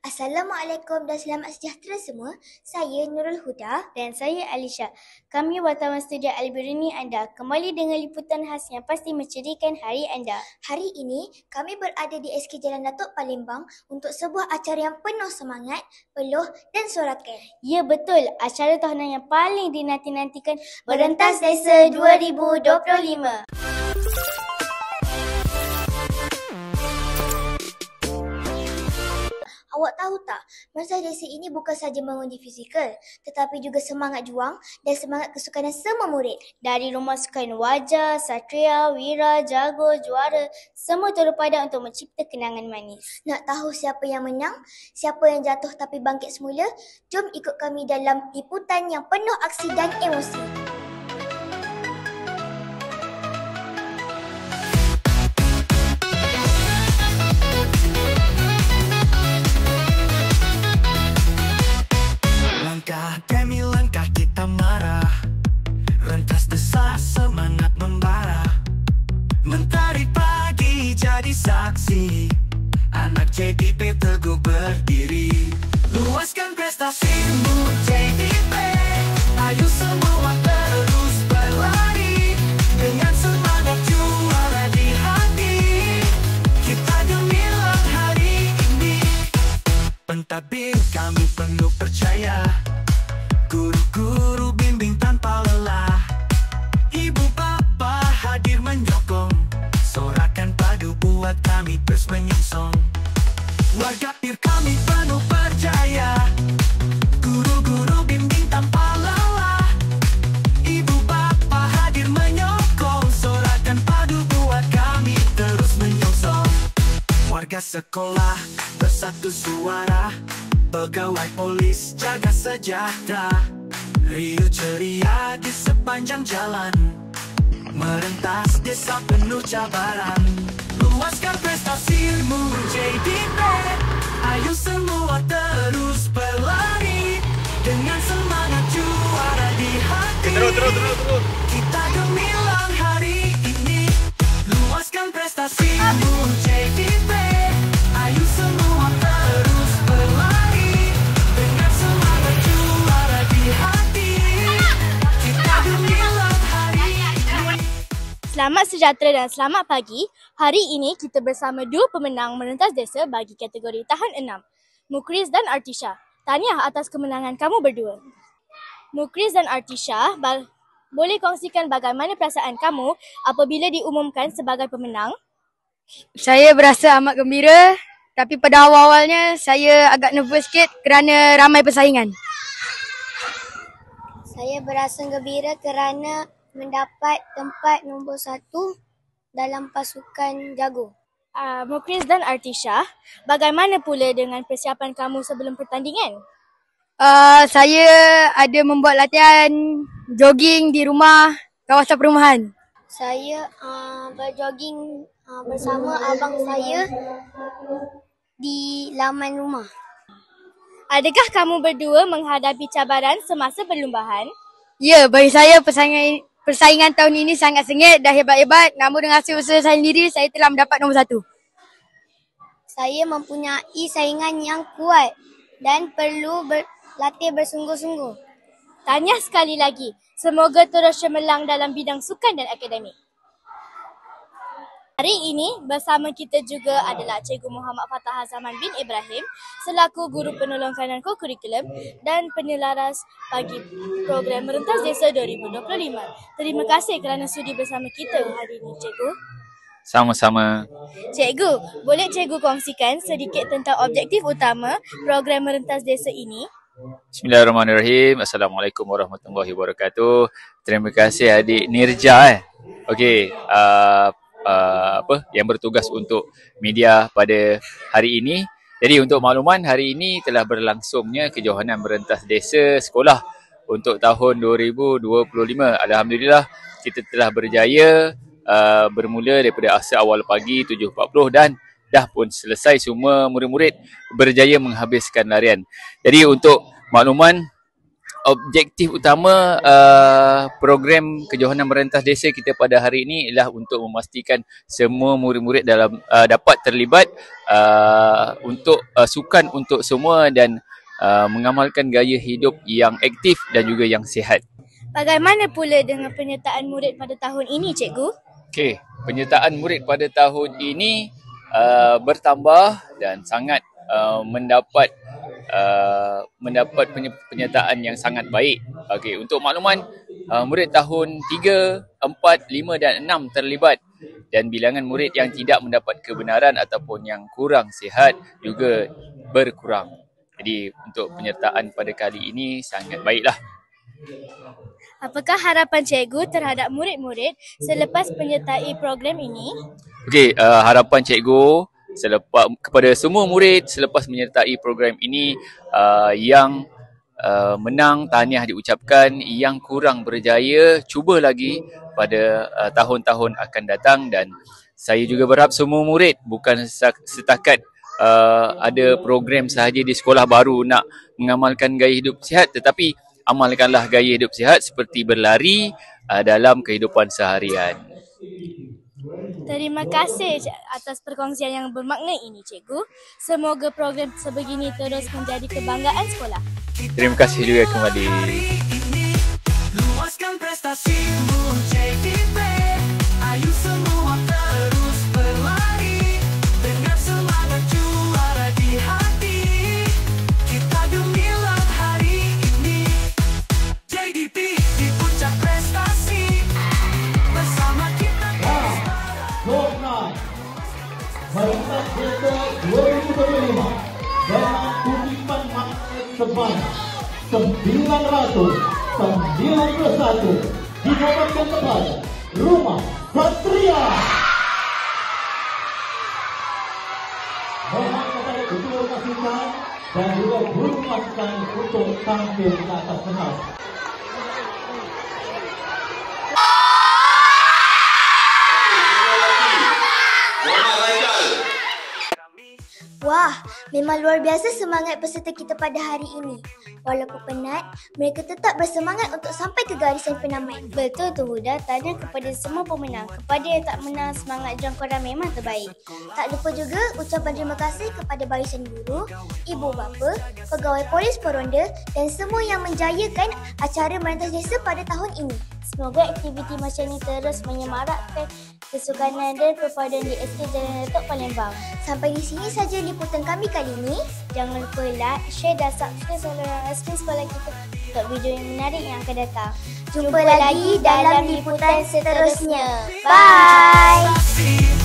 Assalamualaikum dan selamat sejahtera semua. Saya Nurul Huda dan saya Alisha. Kami wartawan studio Al-Biruni anda kembali dengan liputan khas yang pasti mencerikan hari anda. Hari ini kami berada di SK Jalan Datuk Palembang untuk sebuah acara yang penuh semangat, peluh dan sorakan. Ya betul, acara tahunan yang paling dinanti-nantikan Merentas Desa 2025. Awak tahu tak, Merentas Desa ini bukan sahaja menguji fizikal, tetapi juga semangat juang dan semangat kesukanan semua murid. Dari rumah sukan Wajah, Satria, Wira, Jago, Juara, semua turut padan untuk mencipta kenangan manis. Nak tahu siapa yang menang, siapa yang jatuh tapi bangkit semula? Jom ikut kami dalam liputan yang penuh aksi dan emosi. Langkah demi langkah kita marah, rentas desa semangat membara. Mentari pagi jadi saksi, anak JDP teguh berdiri. Luaskan prestasimu JDP, ayo semua terus berlari. Dengan semangat juara di hati, kita gemilang hari ini. Pentadbir kami penuh percaya, guru-guru bimbing tanpa lelah. Ibu bapa hadir menyokong, sorakan padu buat kami terus menyongsong. Warga PIR kami penuh percaya, guru-guru bimbing tanpa lelah. Ibu bapa hadir menyokong, sorakan padu buat kami terus menyongsong. Warga sekolah bersatu suara, pegawai polis jaga sejahtera. Riuh ceria di sepanjang jalan, merentas desa penuh cabaran. Luaskan prestasimu JDP, ayo semua terus berlari. Dengan semangat juara di hati, terus. Kita gemilang hari ini. Luaskan prestasimu JDP, ayo semua terus berlari. Dengan semangat juara di hati, kita gemilang hari ini. Selamat sejahtera dan selamat pagi. Hari ini kita bersama dua pemenang Merentas Desa bagi kategori tahan 6, Mukriz dan Artisha. Tahniah atas kemenangan kamu berdua. Mukriz dan Artisha, boleh kongsikan bagaimana perasaan kamu apabila diumumkan sebagai pemenang? Saya berasa amat gembira, tapi pada awal-awalnya saya agak nervous sikit kerana ramai persaingan. Saya berasa gembira kerana mendapat tempat nombor 1 dalam pasukan jago. Mukriz dan Artisha, bagaimana pula dengan persiapan kamu sebelum pertandingan? Saya ada membuat latihan jogging di rumah, kawasan perumahan. Saya berjogging bersama abang saya di laman rumah. Adakah kamu berdua menghadapi cabaran semasa perlumbaan? Ya, bagi saya persaingan tahun ini sangat sengit dan hebat-hebat. Namun dengan hasil usaha saya sendiri, saya telah mendapat nombor 1. Saya mempunyai saingan yang kuat dan perlu berlatih bersungguh-sungguh. Tahniah sekali lagi. Semoga terus cemerlang dalam bidang sukan dan akademik. Hari ini bersama kita juga adalah Cikgu Muhammad Fatah Zaman bin Ibrahim selaku Guru Penolong Kanan Kokurikulum dan penyelaras bagi program Merentas Desa 2025. Terima kasih kerana sudi bersama kita hari ini, Cikgu. Sama-sama. Cikgu, boleh Cikgu kongsikan sedikit tentang objektif utama program Merentas Desa ini? Bismillahirrahmanirrahim. Assalamualaikum warahmatullahi wabarakatuh. Terima kasih adik Nirja. Okey, yang bertugas untuk media pada hari ini. Jadi untuk makluman, hari ini telah berlangsungnya kejohanan Merentas Desa Sekolah untuk tahun 2025. Alhamdulillah kita telah berjaya bermula daripada asal awal pagi 7.40 dan dah pun selesai, semua murid-murid berjaya menghabiskan larian. Jadi untuk makluman, objektif utama program kejohanan merentas desa kita pada hari ini ialah untuk memastikan semua murid-murid dapat terlibat untuk sukan untuk semua dan mengamalkan gaya hidup yang aktif dan juga yang sihat. Bagaimana pula dengan penyertaan murid pada tahun ini, cikgu? Okey, penyertaan murid pada tahun ini bertambah dan sangat mendapat penyertaan yang sangat baik. Okey, untuk makluman, murid tahun 3, 4, 5 dan 6 terlibat dan bilangan murid yang tidak mendapat kebenaran ataupun yang kurang sihat juga berkurang. Jadi untuk penyertaan pada kali ini sangat baiklah. Apakah harapan cikgu terhadap murid-murid selepas menyertai program ini? Okey, harapan cikgu kepada semua murid selepas menyertai program ini, yang menang tahniah diucapkan, yang kurang berjaya cuba lagi pada tahun-tahun akan datang, dan saya juga berharap semua murid bukan setakat ada program sahaja di sekolah baru nak mengamalkan gaya hidup sihat, tetapi amalkanlah gaya hidup sihat seperti berlari dalam kehidupan seharian. Terima kasih atas perkongsian yang bermakna ini, cikgu. Semoga program sebegini terus menjadi kebanggaan sekolah. Terima kasih juga kembali. Luaskan prestasimu JDP. Ayo semua terus berlari dengan semangat juara di hati. Kita gemilang hari ini. JDP di puncak prestasi. Bersama kita. Merentas Desa 2025 dengan kutipan magnet sebanyak 991 dinobatkan kepada Rumah Satria. Mohon kepada ketua pasukan dan juga guru pasukan untuk tampil di atas pentas. Wah, memang luar biasa semangat peserta kita pada hari ini. Walaupun penat, mereka tetap bersemangat untuk sampai ke garisan penamat. Betul tu Huda, tanya kepada semua pemenang. Kepada yang tak menang, semangat jom korang memang terbaik. Tak lupa juga ucapan terima kasih kepada barisan guru, ibu bapa, pegawai polis Poronda dan semua yang menjayakan acara merentas desa pada tahun ini. Semoga aktiviti macam ini terus menyemarakkan kesukanan dan perpaduan di SK Jalan Datuk Palembang. Sampai di sini saja liputan kami kali ini. Jangan lupa like, share dan subscribe saluran resmi sekolah kita untuk video yang menarik yang akan datang. Jumpa lagi dalam liputan seterusnya. Bye!